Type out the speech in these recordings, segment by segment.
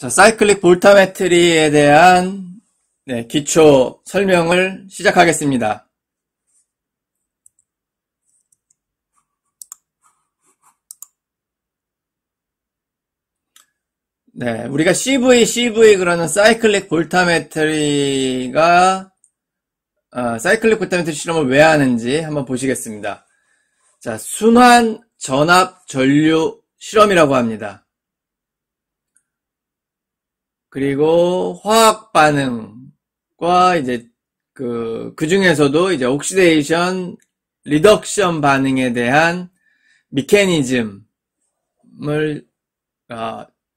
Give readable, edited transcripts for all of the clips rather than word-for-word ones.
자, 사이클릭 볼타메트리에 대한 기초 설명을 시작하겠습니다. 네, 우리가 CV 그러는 사이클릭 볼타메트리가 사이클릭 볼타메트리 실험을 왜 하는지 한번 보시겠습니다. 자, 순환 전압 전류 실험이라고 합니다. 그리고 화학 반응과 이제 그 중에서도 이제 옥시데이션 리덕션 반응에 대한 미케니즘을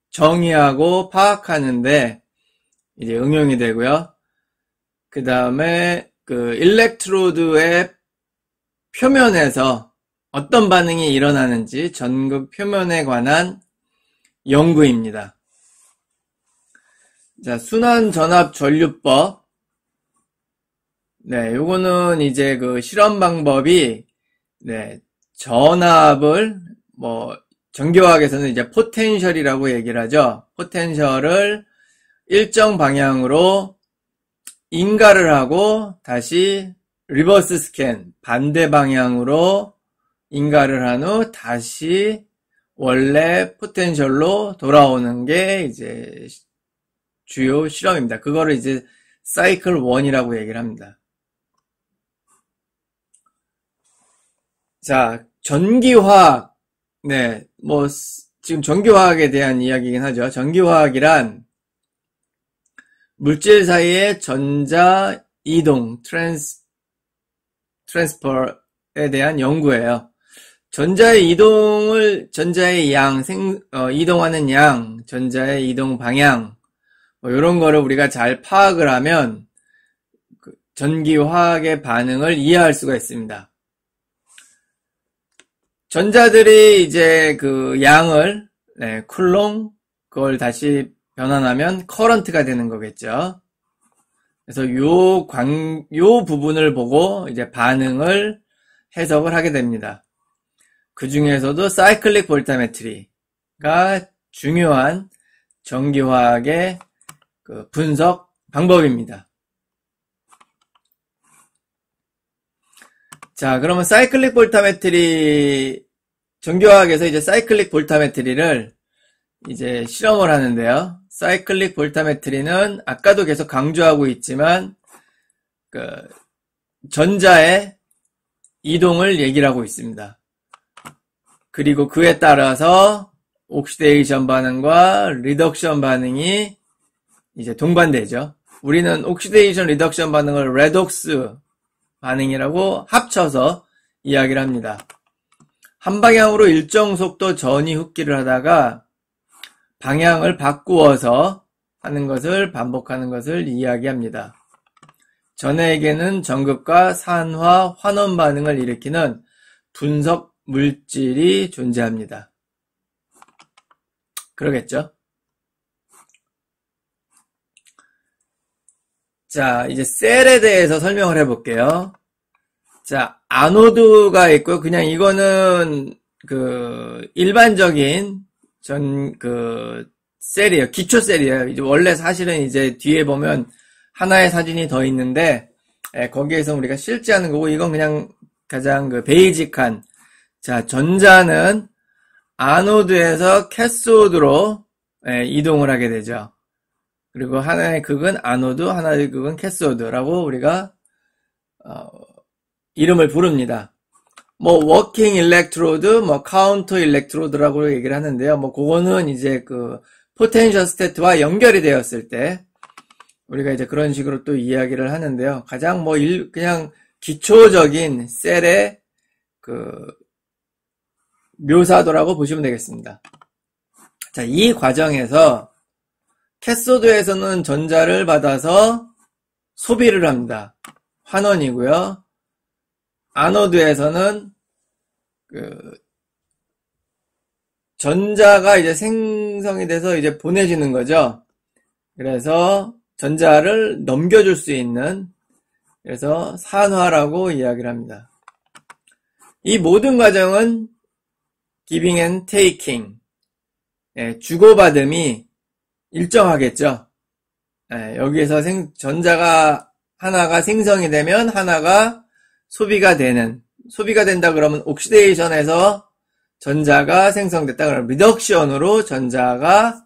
정의하고 파악하는데 이제 응용이 되고요. 그 다음에 그 일렉트로드의 표면에서 어떤 반응이 일어나는지 전극 표면에 관한 연구입니다. 자, 순환 전압 전류법. 네, 요거는 이제 그 실험 방법이 전압을 전기화학에서는 이제 포텐셜이라고 얘기를 하죠. 포텐셜을 일정 방향으로 인가를 하고 다시 리버스 스캔, 반대 방향으로 인가를 한 후 다시 원래 포텐셜로 돌아오는 게 이제 주요 실험입니다. 그거를 이제 사이클 1이라고 얘기를 합니다. 자, 전기화학. 지금 전기화학에 대한 이야기이긴 하죠. 전기화학이란 물질 사이의 전자 이동, 트랜스퍼에 대한 연구예요. 전자의 양, 이동하는 양, 전자의 이동 방향, 이런 거를 우리가 잘 파악을 하면 전기화학의 반응을 이해할 수가 있습니다. 전자들이 이제 그 양을, 쿨롱, 그걸 다시 변환하면 커런트가 되는 거겠죠. 그래서 요 부분을 보고 이제 반응을 해석을 하게 됩니다. 그 중에서도 사이클릭 볼타메트리가 중요한 전기화학의 그 분석 방법입니다. 자, 그러면 사이클릭 볼타메트리, 전기화학에서 이제 사이클릭 볼타메트리를 이제 실험을 하는데요. 사이클릭 볼타메트리는 아까도 계속 강조하고 있지만, 전자의 이동을 얘기를 하고 있습니다. 그리고 그에 따라서 옥시데이션 반응과 리덕션 반응이 이제 동반되죠. 우리는 옥시데이션 리덕션 반응을 레독스 반응이라고 합쳐서 이야기를 합니다. 한 방향으로 일정 속도 전이 흡기를 하다가 방향을 바꾸어서 하는 것을 반복하는 것을 이야기합니다. 전해에게는 전극과 산화, 환원 반응을 일으키는 분석 물질이 존재합니다. 그러겠죠? 자, 이제 셀에 대해서 설명을 해볼게요. 자, 아노드가 있고요. 그냥 이거는 일반적인 셀이에요. 기초 셀이에요. 이제 원래 사실은 이제 뒤에 보면 하나의 사진이 더 있는데, 거기에서 우리가 실제 하는 거고, 이건 그냥 가장 베이직한, 자, 전자는 아노드에서 캐소드로 이동을 하게 되죠. 그리고 하나의 극은 아노드, 하나의 극은 캐소드라고 우리가 이름을 부릅니다. 워킹 일렉트로드, 카운터 일렉트로드라고 얘기를 하는데요. 그거는 이제 포텐셜 스태트와 연결이 되었을 때 우리가 이제 그런 식으로 또 이야기를 하는데요. 가장 그냥 기초적인 셀의 묘사도라고 보시면 되겠습니다. 자, 이 과정에서 캐소드에서는 전자를 받아서 소비를 합니다. 환원이고요. 아노드에서는 전자가 이제 생성이 돼서 이제 보내지는 거죠. 그래서 전자를 넘겨줄 수 있는, 그래서 산화라고 이야기를 합니다. 이 모든 과정은 giving and taking, 주고받음이 일정하겠죠. 여기에서 전자가 하나가 생성이 되면 하나가 소비가 된다 그러면 옥시데이션에서 전자가 생성됐다 그러면 리덕션으로 전자가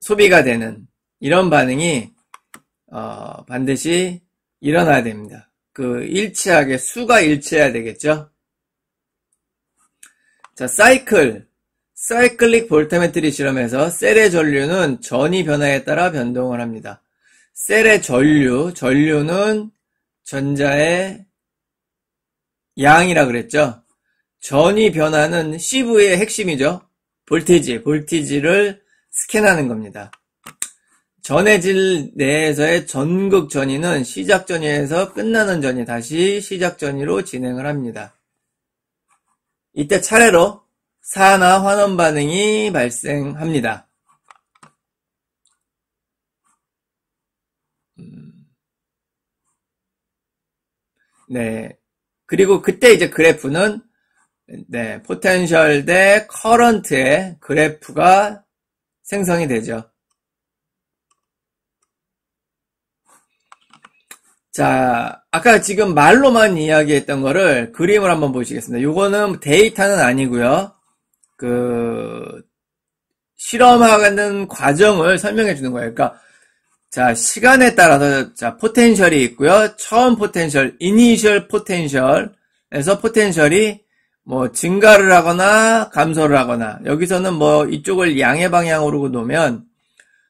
소비가 되는 이런 반응이 반드시 일어나야 됩니다. 일치하게 수가 일치해야 되겠죠. 자, 사이클릭 볼트메트리 실험에서 셀의 전류는 전위 변화에 따라 변동을 합니다. 셀의 전류는 전자의 양이라 그랬죠. 전위 변화는 CV의 핵심이죠. 볼티지를 스캔하는 겁니다. 전해질 내에서의 전극 전위는 시작 전위에서 끝나는 전위, 다시 시작 전위로 진행을 합니다. 이때 차례로 산화 환원 반응이 발생합니다. 네. 그리고 그때 이제 그래프는 포텐셜 대 커런트의 그래프가 생성이 되죠. 자, 아까 지금 말로만 이야기했던 거를 그림을 한번 보시겠습니다. 요거는 데이터는 아니고요. 실험하는 과정을 설명해 주는 거예요. 그러니까 자, 시간에 따라서 자, 포텐셜이 있고요. 처음 포텐셜, 이니셜 포텐셜에서 포텐셜이 뭐 증가를 하거나 감소를 하거나 여기서는 뭐 이쪽을 양의 방향으로 놓으면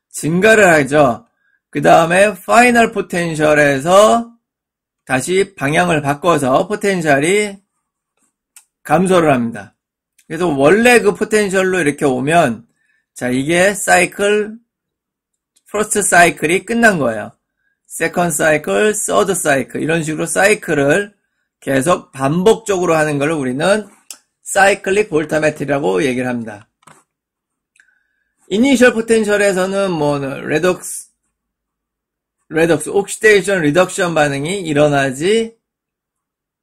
증가를 하죠. 그 다음에 파이널 포텐셜에서 다시 방향을 바꿔서 포텐셜이 감소를 합니다. 그래서 원래 그 포텐셜로 이렇게 오면 자, 이게 퍼스트 사이클이 끝난 거예요. 세컨드 사이클, 서드 사이클 이런 식으로 사이클을 계속 반복적으로 하는 걸 우리는 사이클릭 볼타메트리라고 얘기를 합니다. 이니셜 포텐셜에서는 뭐 레독스, 옥시데이션 리덕션 반응이 일어나지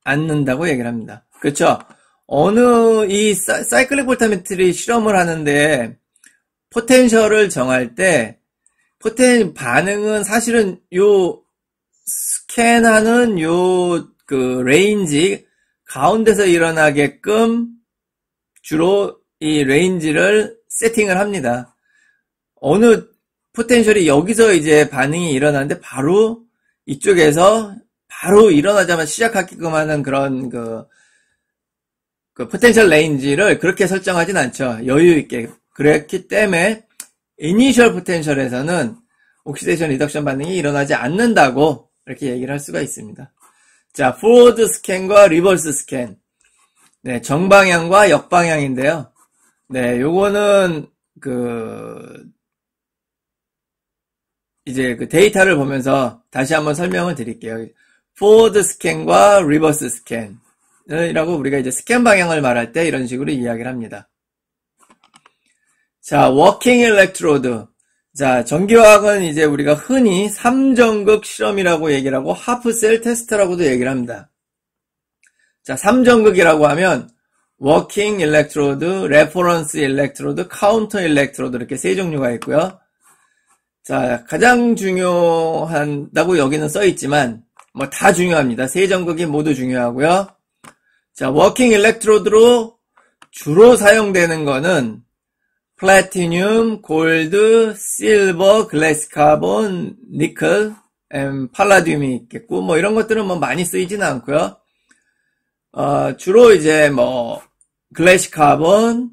않는다고 얘기를 합니다. 그렇죠? 이 사이클릭 볼타메트리 실험을 하는데 포텐셜을 정할 때 반응은 사실은 스캔하는 레인지 가운데서 일어나게끔 주로 이 레인지를 세팅을 합니다. 어느 포텐셜이 여기서 이제 반응이 일어나는데 바로 이쪽에서 바로 일어나자마자 시작하게끔 하는 그런 포텐셜 레인지를 그렇게 설정하진 않죠. 여유 있게. 그랬기 때문에 이니셜 포텐셜에서는 옥시데이션 리덕션 반응이 일어나지 않는다고 이렇게 얘기를 할 수가 있습니다. 자, 포워드 스캔과 리버스 스캔. 네, 정방향과 역방향인데요. 네, 요거는 이제 데이터를 보면서 다시 한번 설명을 드릴게요. 포워드 스캔과 리버스 스캔이라고 우리가 이제 스캔 방향을 말할 때 이런 식으로 이야기를 합니다. 자, 워킹 일렉트로드. 자, 전기화학은 이제 우리가 흔히 3전극 실험이라고 얘기를 하고 하프셀 테스트라고도 얘기를 합니다. 자, 3전극이라고 하면 워킹 일렉트로드, 레퍼런스 일렉트로드, 카운터 일렉트로드 이렇게 세 종류가 있고요. 자, 가장 중요하다고 여기는 써 있지만 뭐 다 중요합니다. 세 전극이 모두 중요하고요. 자, 워킹 일렉트로드로 주로 사용되는 거는 플래티늄, 골드, 실버, 글래스 카본, 니켈, 팔라듐이 있겠고, 뭐 이런 것들은 뭐 많이 쓰이지는 않고요. 주로 이제 뭐 글래스 카본,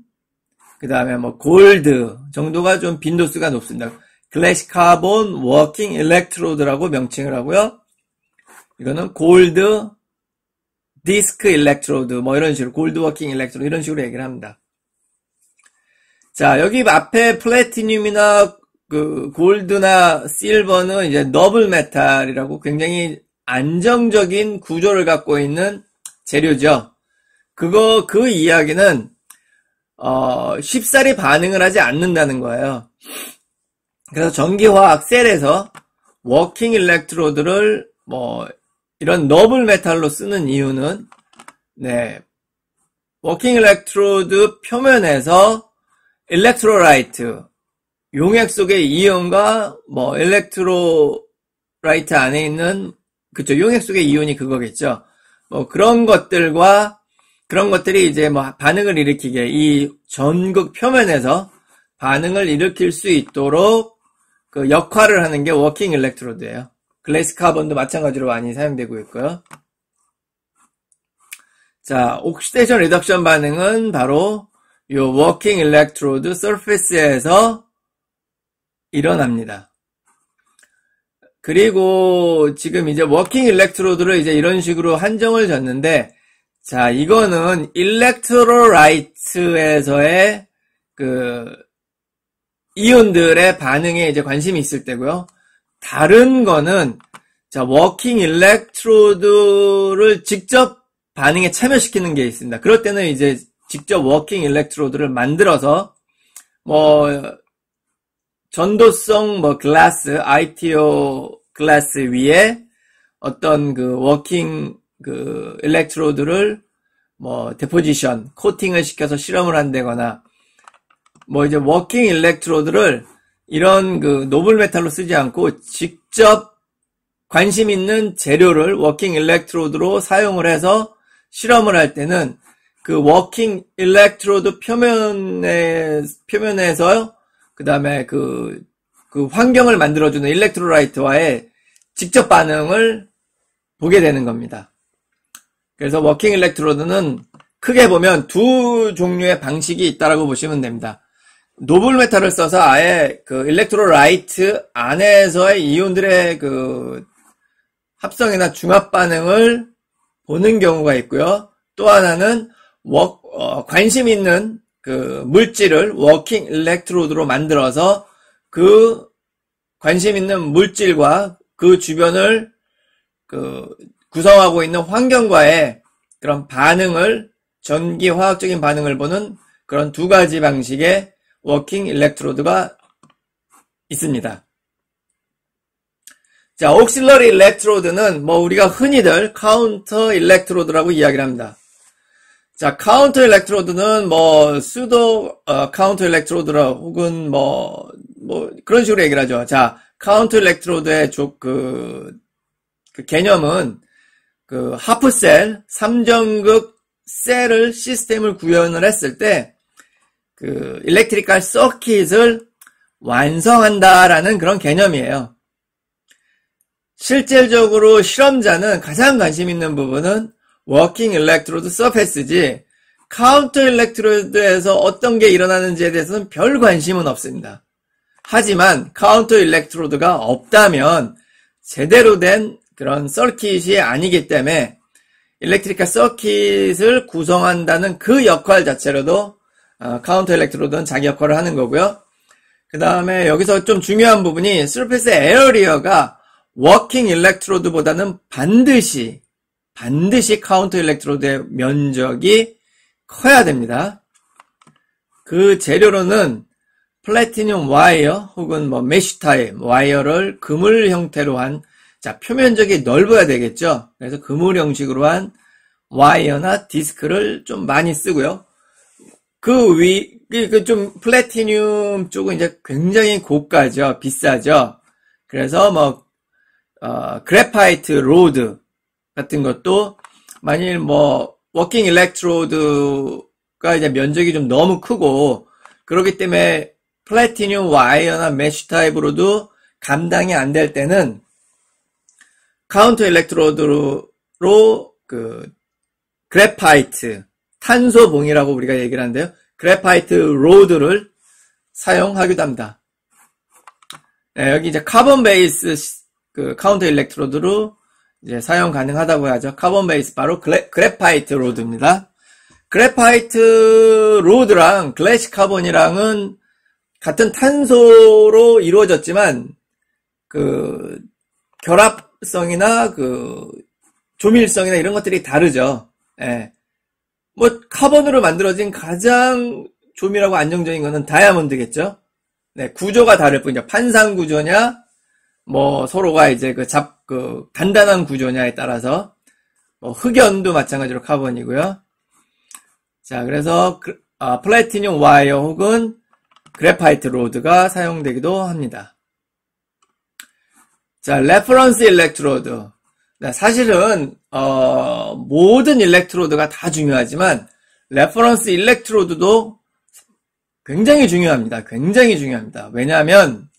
그 다음에 뭐 골드 정도가 좀 빈도수가 높습니다. 글래스 카본 워킹 일렉트로드라고 명칭을 하고요. 이거는 골드 디스크 일렉트로드 뭐 이런 식으로 골드 워킹 일렉트로드 이런 식으로 얘기를 합니다. 자, 여기 앞에 플래티늄이나 골드나 실버는 이제 너블 메탈이라고 굉장히 안정적인 구조를 갖고 있는 재료죠. 그 이야기는 쉽사리 반응을 하지 않는다는 거예요. 그래서 전기화학 셀에서 워킹 일렉트로드를 뭐 이런 너블 메탈로 쓰는 이유는 워킹 일렉트로드 표면에서 일렉트로라이트, 용액 속의 이온과 뭐 일렉트로라이트 안에 있는 그쵸 용액 속의 이온이 그거겠죠. 뭐 그런 것들이 이제 뭐 반응을 일으키게 이 전극 표면에서 반응을 일으킬 수 있도록 그 역할을 하는 게 워킹 일렉트로드예요. 글래스 카본도 마찬가지로 많이 사용되고 있고요. 자, 옥시데이션 리덕션 반응은 바로 요 워킹 일렉트로드 서페스에서 일어납니다. 그리고 지금 이제 워킹 일렉트로드를 이제 이런 식으로 한정을 줬는데, 자, 이거는 일렉트로라이트에서의 그 이온들의 반응에 이제 관심이 있을 때고요. 다른 거는 자, 워킹 일렉트로드를 직접 반응에 참여시키는 게 있습니다. 그럴 때는 이제 직접 워킹 일렉트로드를 만들어서 뭐 전도성 뭐 글라스, ITO 글라스 위에 어떤 그 워킹 그 일렉트로드를 뭐 데포지션, 코팅을 시켜서 실험을 한다거나 뭐 이제 워킹 일렉트로드를 이런 그 노블 메탈로 쓰지 않고 직접 관심 있는 재료를 워킹 일렉트로드로 사용을 해서 실험을 할 때는 그 워킹 일렉트로드 표면에서 그 다음에 그 환경을 만들어주는 일렉트로라이트와의 직접 반응을 보게 되는 겁니다. 그래서 워킹 일렉트로드는 크게 보면 두 종류의 방식이 있다라고 보시면 됩니다. 노블 메탈을 써서 아예 그 일렉트로라이트 안에서의 이온들의 그 합성이나 중합 반응을 보는 경우가 있고요. 또 하나는 관심 있는 그 물질을 워킹 일렉트로드로 만들어서 그 관심 있는 물질과 그 주변을 그 구성하고 있는 환경과의 그런 반응을 전기 화학적인 반응을 보는 그런 두 가지 방식의 워킹 일렉트로드가 있습니다. 자, 옥실러리 일렉트로드는 뭐 우리가 흔히들 카운터 일렉트로드라고 이야기를 합니다. 자, 카운터 일렉트로드는 뭐 수도 카운터 일렉트로드라 혹은 뭐 그런 식으로 얘기를 하죠. 자, 카운터 일렉트로드의 그 개념은 그 하프셀 3전극 셀을 시스템을 구현을 했을 때 그 일렉트리컬 서킷을 완성한다라는 그런 개념이에요. 실질적으로 실험자는 가장 관심 있는 부분은 워킹 일렉트로드 서페스지 카운터 일렉트로드에서 어떤 게 일어나는지에 대해서는 별 관심은 없습니다. 하지만 카운터 일렉트로드가 없다면 제대로 된 그런 서킷이 아니기 때문에 일렉트리컬 서킷을 구성한다는 그 역할 자체로도 카운터 일렉트로드는 자기 역할을 하는 거고요. 그 다음에 여기서 좀 중요한 부분이 서페스 에어리어가 워킹 일렉트로드보다는 반드시 카운터 일렉트로드의 면적이 커야 됩니다. 그 재료로는 플래티늄 와이어 혹은 뭐 메쉬 타입 와이어를 그물 형태로 한 자, 표면적이 넓어야 되겠죠. 그래서 그물 형식으로 한 와이어나 디스크를 좀 많이 쓰고요. 좀 플래티늄 쪽은 이제 굉장히 고가죠. 비싸죠. 그래서 뭐 그래파이트 로드 같은 것도 만일 뭐 워킹 일렉트로드가 이제 면적이 좀 너무 크고 그렇기 때문에 플래티늄 와이어나 메쉬 타입으로도 감당이 안 될 때는 카운터 일렉트로드로 그 그래파이트 탄소봉이라고 우리가 얘기를 하는데요. 그래파이트 로드를 사용하기도 합니다. 네, 여기 이제 카본 베이스 그 카운터 일렉트로드로 이제 사용 가능하다고 하죠. 카본 베이스 바로 그래파이트 로드입니다. 그래파이트 로드랑 글래시 카본이랑은 같은 탄소로 이루어졌지만 그 결합성이나 그 조밀성이나 이런 것들이 다르죠. 예. 뭐 카본으로 만들어진 가장 조밀하고 안정적인 거는 다이아몬드겠죠. 네, 구조가 다를 뿐이죠. 판상 구조냐, 뭐 서로가 이제 그 단단한 구조냐에 따라서 뭐 흑연도 마찬가지로 카본이고요. 자, 그래서 플래티늄 와이어 혹은 그래파이트 로드가 사용되기도 합니다. 자, 레퍼런스 일렉트로드. 사실은 모든 일렉트로드가 다 중요하지만 레퍼런스 일렉트로드도 굉장히 중요합니다. 굉장히 중요합니다. 왜냐하면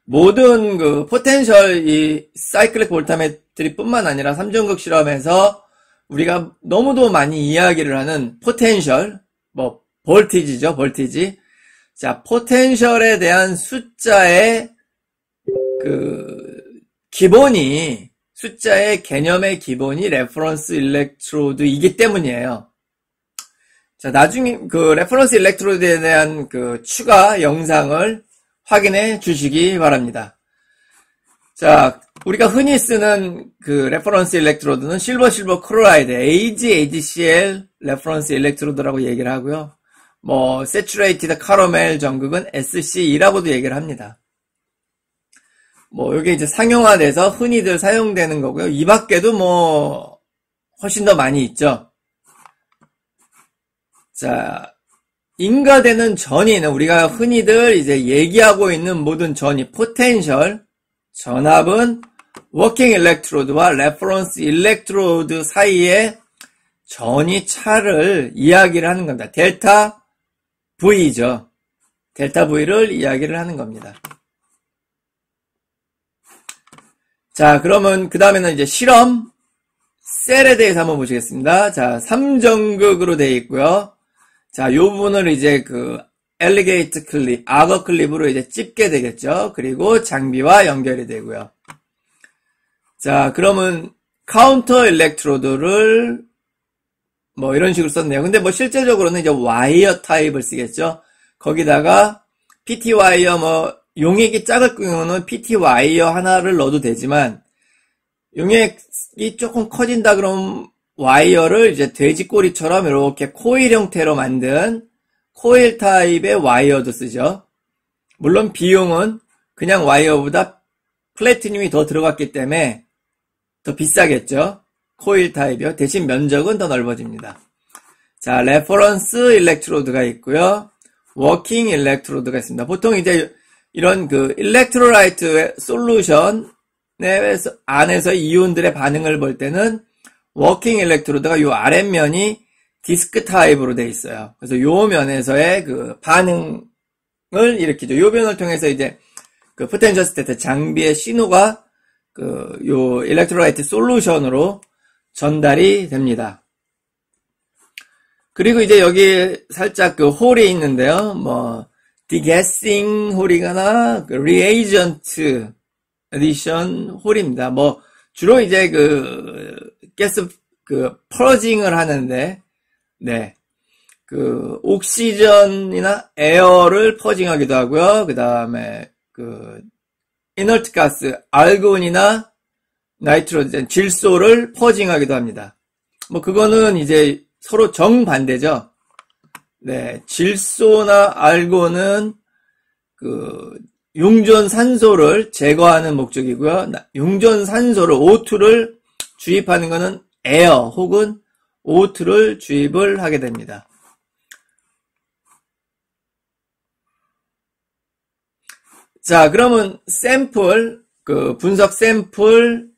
모든 그 포텐셜 이 사이클릭 볼타메트리 뿐만 아니라 삼중극 실험에서 우리가 너무도 많이 이야기를 하는 포텐셜, 뭐 볼티지죠, 볼티지. 자, 포텐셜에 대한 숫자의 기본이, 숫자의 개념의 기본이 레퍼런스 일렉트로드이기 때문이에요. 자, 나중에 레퍼런스 일렉트로드에 대한 추가 영상을 확인해 주시기 바랍니다. 자, 우리가 흔히 쓰는 레퍼런스 일렉트로드는 실버 클로라이드, AgCl 레퍼런스 일렉트로드라고 얘기를 하고요. 뭐, Saturated Caramel 전극은 SCE라고도 얘기를 합니다. 뭐, 이게 이제 상용화돼서 흔히들 사용되는 거고요. 이 밖에도 뭐, 훨씬 더 많이 있죠. 자, 인가되는 전위는 우리가 흔히들 이제 얘기하고 있는 모든 전위, 포텐셜, 전압은 워킹 일렉트로드와 레퍼런스 일렉트로드 사이의 전위 차를 이야기를 하는 겁니다. 델타 V죠. 델타 V를 이야기를 하는 겁니다. 자, 그러면 그 다음에는 이제 실험 셀에 대해서 한번 보시겠습니다. 자, 3전극으로 되어 있고요. 자, 요 부분을 이제 엘리게이트 클립, 악어 클립으로 이제 찝게 되겠죠. 그리고 장비와 연결이 되고요. 자, 그러면 카운터 일렉트로드를 뭐 이런 식으로 썼네요. 근데 뭐 실제적으로는 이제 와이어 타입을 쓰겠죠. 거기다가 PT 와이어 뭐 용액이 작을 경우는 PT 와이어 하나를 넣어도 되지만 용액이 조금 커진다 그러면 와이어를 이제 돼지꼬리처럼 이렇게 코일 형태로 만든 코일 타입의 와이어도 쓰죠. 물론 비용은 그냥 와이어보다 플래티늄이 더 들어갔기 때문에 더 비싸겠죠. 코일 타입이요. 대신 면적은 더 넓어집니다. 자, 레퍼런스 일렉트로드가 있고요. 워킹 일렉트로드가 있습니다. 보통 이제 이런 일렉트로라이트 솔루션 안에서 이온들의 반응을 볼 때는 워킹 일렉트로드가 요 아랫면이 디스크 타입으로 되어 있어요. 그래서 요 면에서의 반응을 일으키죠. 요 면을 통해서 이제 포텐셜 스태트 장비의 신호가 요 일렉트로라이트 솔루션으로 전달이 됩니다. 그리고 이제 여기 살짝 홀이 있는데요. 뭐 디게싱 홀이거나 reagent addition 홀입니다. 뭐 주로 이제 가스 퍼징을 하는데 네. 옥시전이나 에어를 퍼징하기도 하고요. 그다음에 이너트 가스, 알곤이나 나이트로젠, 질소를 퍼징하기도 합니다. 뭐 그거는 이제 서로 정반대죠. 네. 질소나 알곤은 용존 산소를 제거하는 목적이고요. 용존 산소를 O2를 주입하는 것은 에어 혹은 O2를 주입을 하게 됩니다. 자, 그러면 샘플, 분석 샘플,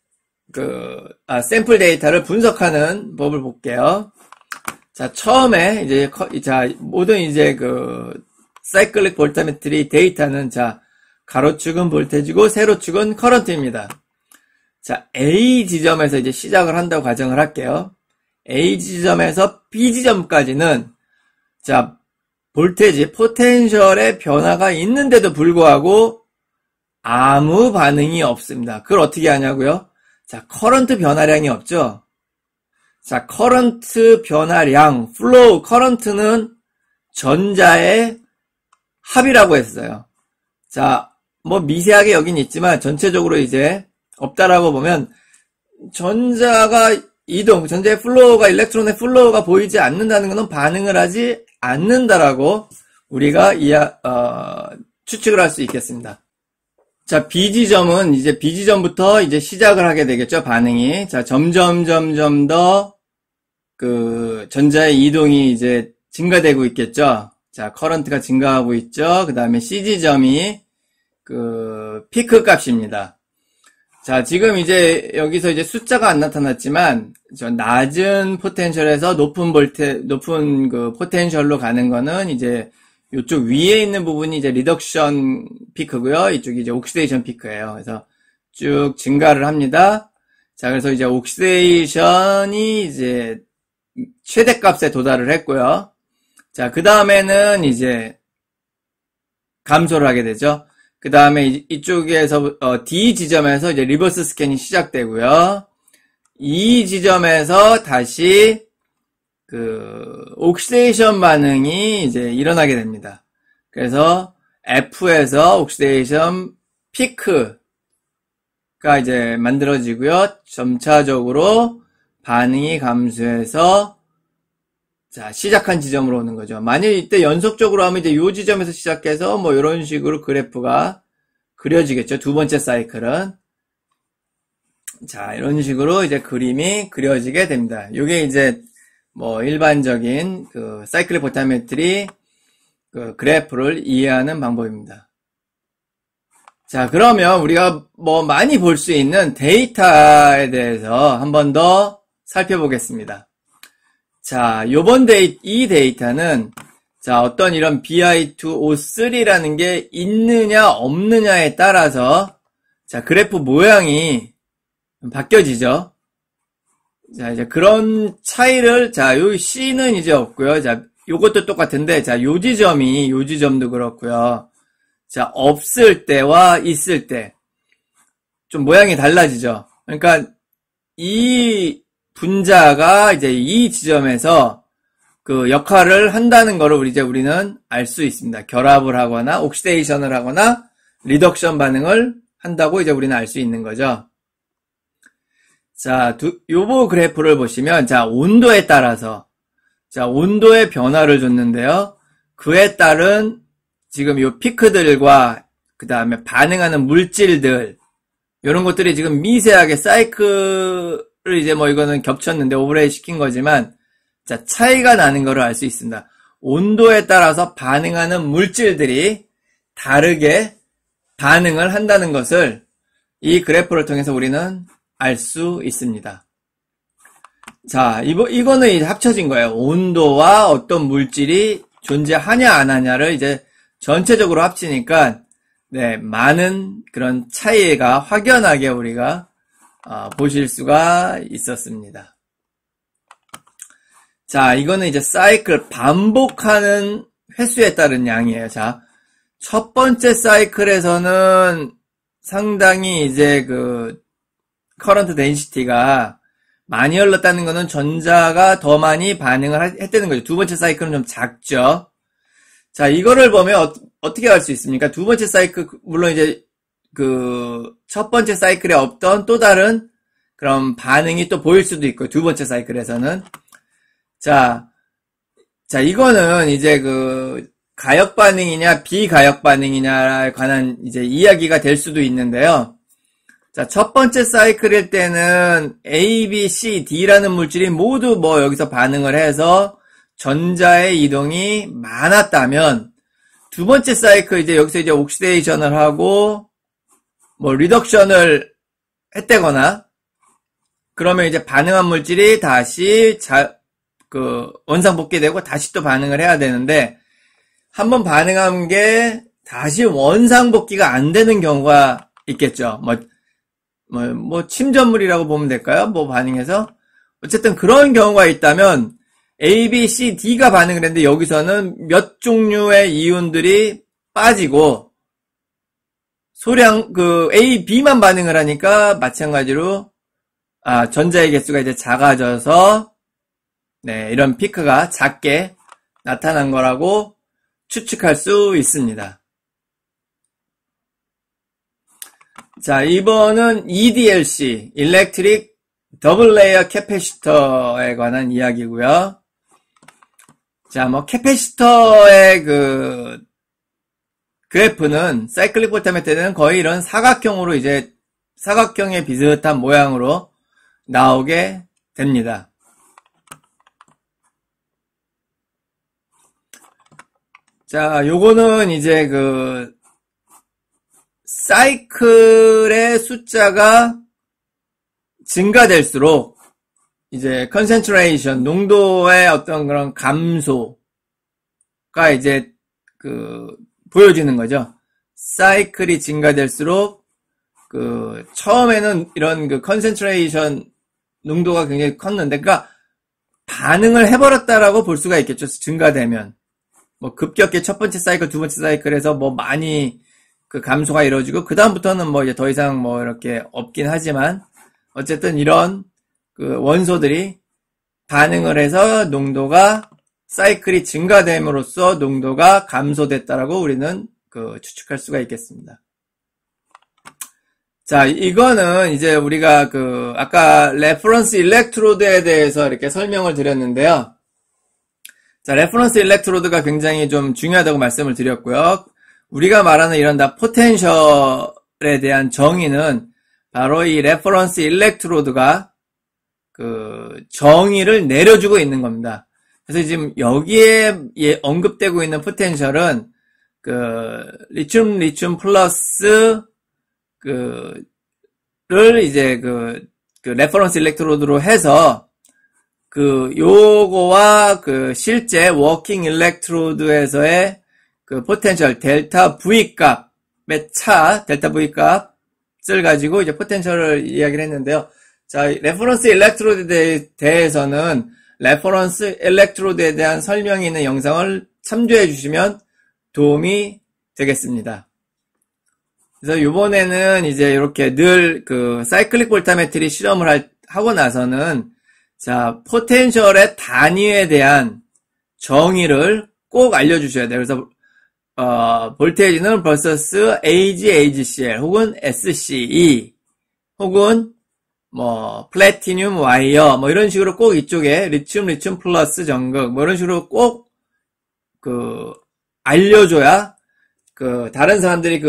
샘플 데이터를 분석하는 법을 볼게요. 자, 처음에 이제 모든 이제 사이클릭 볼타메트리 데이터는 가로축은 볼테지고 세로축은 커런트입니다. 자, A 지점에서 이제 시작을 한다고 가정을 할게요. A 지점에서 B 지점까지는 볼테지, 포텐셜의 변화가 있는데도 불구하고 아무 반응이 없습니다. 그걸 어떻게 하냐고요? 자, 커런트 변화량이 없죠? 자, 커런트 변화량, 플로우, 커런트는 전자의 합이라고 했어요. 자, 뭐 미세하게 여긴 있지만 전체적으로 이제 없다라고 보면 전자의 플로우가, 일렉트론의 플로우가 보이지 않는다는 것은 반응을 하지 않는다라고 우리가 추측을 할 수 있겠습니다. 자, B지점은 이제 B지점부터 이제 시작을 하게 되겠죠, 반응이. 자, 점점 더 전자의 이동이 이제 증가되고 있겠죠. 자, 커런트가 증가하고 있죠. 그 다음에 CG점이 그 피크 값입니다. 자, 지금 이제 여기서 이제 숫자가 안 나타났지만 저 낮은 포텐셜에서 높은 그 포텐셜로 가는 거는 이제 이쪽 위에 있는 부분이 이제 리덕션 피크고요. 이쪽이 이제 옥시데이션 피크예요. 그래서 쭉 증가를 합니다. 자, 그래서 이제 옥시데이션이 이제 최대값에 도달을 했고요. 자, 그 다음에는 이제 감소를 하게 되죠. 그 다음에 이쪽에서 D 지점에서 이제 리버스 스캔이 시작되고요. 이 지점에서 다시 그 옥시데이션 반응이 이제 일어나게 됩니다. 그래서 F에서 옥시데이션 피크가 이제 만들어지고요. 점차적으로 반응이 감소해서 자, 시작한 지점으로 오는 거죠. 만약 이때 연속적으로 하면 이제 요 지점에서 시작해서 뭐 이런 식으로 그래프가 그려지겠죠. 두 번째 사이클은. 자, 이런 식으로 이제 그림이 그려지게 됩니다. 요게 이제 뭐 일반적인 그 사이클 포타메트리 그 그래프를 이해하는 방법입니다. 자, 그러면 우리가 뭐 많이 볼 수 있는 데이터에 대해서 한 번 더 살펴보겠습니다. 자, 이 데이터는 자, 어떤 이런 BI2O3라는 게 있느냐 없느냐에 따라서 자, 그래프 모양이 바뀌어지죠. 자, 이제 그런 차이를 자, 요 C는 이제 없고요. 자, 요것도 똑같은데 자, 요 지점도 그렇고요. 자, 없을 때와 있을 때 좀 모양이 달라지죠. 그러니까 이 분자가 이제 이 지점에서 그 역할을 한다는 거를 우리는 알 수 있습니다. 결합을 하거나 옥시데이션을 하거나 리덕션 반응을 한다고 이제 우리는 알 수 있는 거죠. 자, 요거 그래프를 보시면 자, 온도에 따라서 자, 온도의 변화를 줬는데요. 그에 따른 지금 요 피크들과 그 다음에 반응하는 물질들 요런 것들이 지금 미세하게 사이클을 이제 뭐 이거는 겹쳤는데 오버레이 시킨 거지만 자, 차이가 나는 거를 알 수 있습니다. 온도에 따라서 반응하는 물질들이 다르게 반응을 한다는 것을 이 그래프를 통해서 우리는 알 수 있습니다. 자, 이거는 이제 합쳐진 거예요. 온도와 어떤 물질이 존재하냐 안 하냐를 이제 전체적으로 합치니까 네, 많은 그런 차이가 확연하게 우리가 보실 수가 있었습니다. 자, 이거는 이제 사이클 반복하는 횟수에 따른 양이에요. 자, 첫 번째 사이클에서는 상당히 이제 그 커런트 덴시티가 많이 흘렀다는 거는 전자가 더 많이 반응을 했다는 거죠. 두 번째 사이클은 좀 작죠. 자, 이거를 보면 어떻게 알 수 있습니까? 두 번째 사이클, 물론 이제 그 첫 번째 사이클에 없던 또 다른 그런 반응이 또 보일 수도 있고, 두 번째 사이클에서는. 자, 이거는 이제 그 가역 반응이냐 비가역 반응이냐에 관한 이제 이야기가 될 수도 있는데요. 자, 첫 번째 사이클일 때는 A, B, C, D라는 물질이 모두 뭐 여기서 반응을 해서 전자의 이동이 많았다면 두 번째 사이클 이제 여기서 이제 옥시데이션을 하고 뭐 리덕션을 했다거나 그러면 이제 반응한 물질이 다시 원상복귀되고 다시 또 반응을 해야 되는데 한번 반응한 게 다시 원상복귀가 안 되는 경우가 있겠죠. 뭐 침전물이라고 보면 될까요? 뭐 반응해서 어쨌든 그런 경우가 있다면 A, B, C, D가 반응을 했는데 여기서는 몇 종류의 이온들이 빠지고 소량 A, B만 반응을 하니까 마찬가지로 전자의 개수가 이제 작아져서 네, 이런 피크가 작게 나타난 거라고 추측할 수 있습니다. 자, 이번은 EDLC, Electric Double Layer Capacitor에 관한 이야기고요. 자, 뭐 캐패시터의 그 그래프는 사이클릭 포타메트는 거의 이런 사각형으로 이제 사각형의 비슷한 모양으로 나오게 됩니다. 자, 요거는 이제 사이클의 숫자가 증가될수록 이제 concentration, 농도의 어떤 그런 감소가 이제 보여지는 거죠. 사이클이 증가될수록 처음에는 이런 concentration 농도가 굉장히 컸는데, 그러니까 반응을 해버렸다라고 볼 수가 있겠죠. 증가되면. 뭐 급격히 첫 번째 사이클, 두 번째 사이클에서 뭐 많이 감소가 이루어지고, 그다음부터는 뭐 이제 더 이상 뭐 이렇게 없긴 하지만, 어쨌든 이런 원소들이 반응을 해서 농도가, 사이클이 증가됨으로써 농도가 감소됐다라고 우리는 추측할 수가 있겠습니다. 자, 이거는 이제 우리가 아까 레퍼런스 일렉트로드에 대해서 이렇게 설명을 드렸는데요. 자, 레퍼런스 일렉트로드가 굉장히 좀 중요하다고 말씀을 드렸고요. 우리가 말하는 이런 포텐셜에 대한 정의는 바로 이 레퍼런스 일렉트로드가 정의를 내려주고 있는 겁니다. 그래서 지금 여기에 언급되고 있는 포텐셜은 리튬 플러스 를 이제 레퍼런스 일렉트로드로 해서 요거와 실제 워킹 일렉트로드에서의 포텐셜 델타 V 값의 차, 델타 V 값을 가지고 이제 포텐셜을 이야기를 했는데요. 자, 레퍼런스 일렉트로드에 대해서는 레퍼런스 일렉트로드에 대한 설명이 있는 영상을 참조해 주시면 도움이 되겠습니다. 그래서 이번에는 이제 이렇게 늘 사이클릭 볼타메트리 실험을 하고 나서는 자, 포텐셜의 단위에 대한 정의를 꼭 알려주셔야 돼요. 그래서 볼테이지는 vs AgCl 혹은 SCE 혹은 뭐 플래티늄 와이어 뭐 이런 식으로 꼭 이쪽에 리튬 플러스 전극 뭐 이런 식으로 꼭 알려줘야 다른 사람들이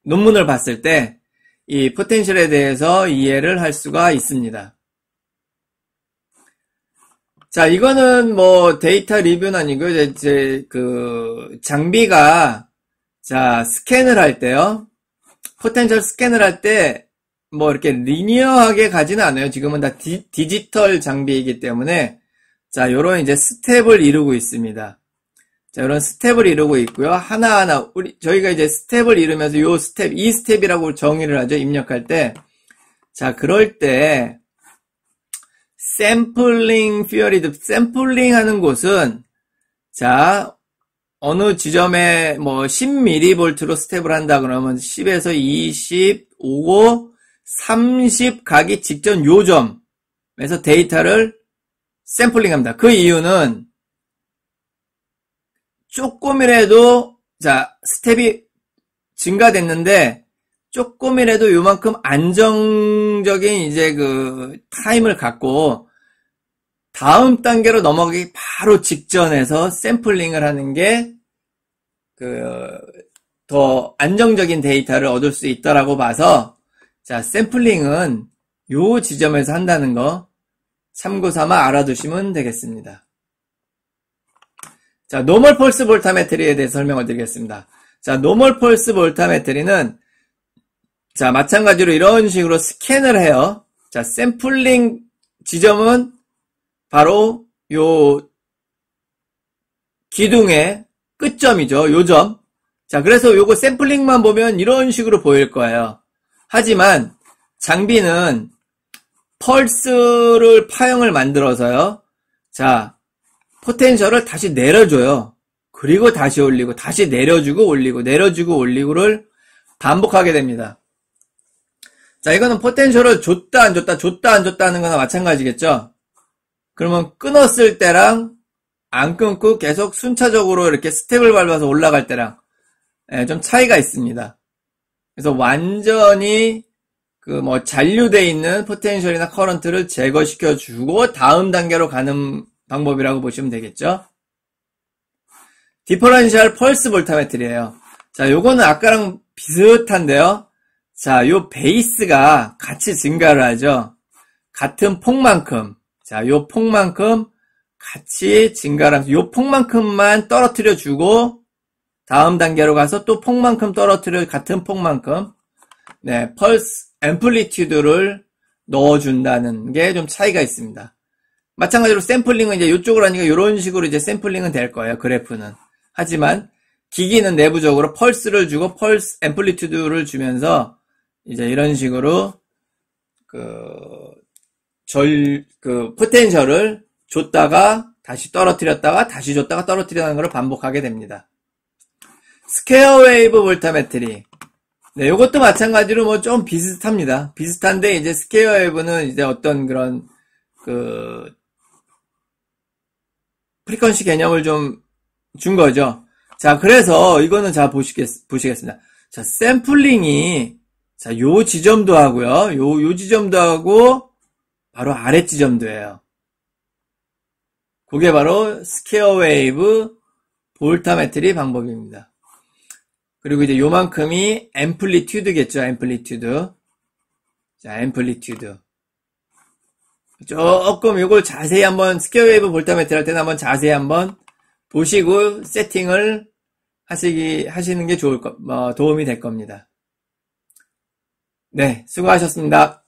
논문을 봤을 때 이 포텐셜에 대해서 이해를 할 수가 있습니다. 자, 이거는 뭐 데이터 리뷰는 아니고 이제 장비가 자, 스캔을 할 때요. 포텐셜 스캔을 할 때 뭐 이렇게 리니어하게 가지는 않아요. 지금은 다 디지털 장비이기 때문에 자, 요런 이제 스텝을 이루고 있습니다. 자, 이런 스텝을 이루고 있고요. 하나하나 저희가 이제 스텝을 이루면서 요 스텝, 이 스텝이라고 정의를 하죠. 입력할 때. 자, 그럴 때 샘플링 피어리드, 샘플링 하는 곳은 자, 어느 지점에 뭐 10mV로 스텝을 한다 그러면 10에서 20 오고 30 가기 직전 요 점에서 데이터를 샘플링 합니다. 그 이유는 조금이라도 자, 스텝이 증가됐는데 조금이라도 요만큼 안정적인 이제 타임을 갖고 다음 단계로 넘어가기 바로 직전에서 샘플링을 하는 게 더 안정적인 데이터를 얻을 수 있다라고 봐서 자, 샘플링은 요 지점에서 한다는 거 참고 삼아 알아두시면 되겠습니다. 자, 노멀 펄스 볼타메트리에 대해서 설명을 드리겠습니다. 자, 노멀 펄스 볼타메트리는 자, 마찬가지로 이런 식으로 스캔을 해요. 자, 샘플링 지점은 바로 요 기둥의 끝점이죠. 요 점. 자, 그래서 요거 샘플링만 보면 이런 식으로 보일 거예요. 하지만 장비는 펄스를 파형을 만들어서요. 자, 포텐셜을 다시 내려줘요. 그리고 다시 올리고 다시 내려주고 올리고 내려주고 올리고를 반복하게 됩니다. 자, 이거는 포텐셜을 줬다 안 줬다 줬다 안 줬다 하는 거나 마찬가지겠죠. 그러면 끊었을 때랑 안 끊고 계속 순차적으로 이렇게 스텝을 밟아서 올라갈 때랑 좀 차이가 있습니다. 그래서 완전히 뭐 잔류되어 있는 포텐셜이나 커런트를 제거시켜 주고 다음 단계로 가는 방법이라고 보시면 되겠죠. 디퍼런셜 펄스 볼타메트리예요. 자, 요거는 아까랑 비슷한데요. 자, 요 베이스가 같이 증가를 하죠. 같은 폭만큼. 자, 요 폭만큼 같이 증가를 하면서 요 폭만큼만 떨어뜨려 주고 다음 단계로 가서 또 폭만큼 떨어뜨려 같은 폭만큼 네, 펄스 앰플리튜드를 넣어준다는 게 좀 차이가 있습니다. 마찬가지로 샘플링은 이제 이쪽으로 하니까 이런 식으로 이제 샘플링은 될 거예요. 그래프는. 하지만 기기는 내부적으로 펄스를 주고 펄스 앰플리튜드를 주면서 이제 이런 식으로 포텐셜을 줬다가 다시 떨어뜨렸다가 다시 줬다가 떨어뜨리는 걸 반복하게 됩니다. 스퀘어 웨이브 볼타메트리. 네, 요것도 마찬가지로 뭐 좀 비슷합니다. 비슷한데 이제 스퀘어 웨이브는 이제 어떤 그런 프리퀀시 개념을 좀 준 거죠. 자, 그래서 이거는 자 보시겠습니다. 자, 샘플링이 자, 요 지점도 하고요. 요 지점도 하고 바로 아래 지점도예요. 그게 바로 스퀘어 웨이브 볼타메트리 방법입니다. 그리고 이제 요만큼이 앰플리튜드겠죠. 앰플리튜드. 자, 앰플리튜드. 조금 요걸 자세히 한번 스퀘어 웨이브 볼타메트리 할 때는 한번 자세히 한번 보시고 세팅을 하시는 게 도움이 될 겁니다. 네, 수고하셨습니다.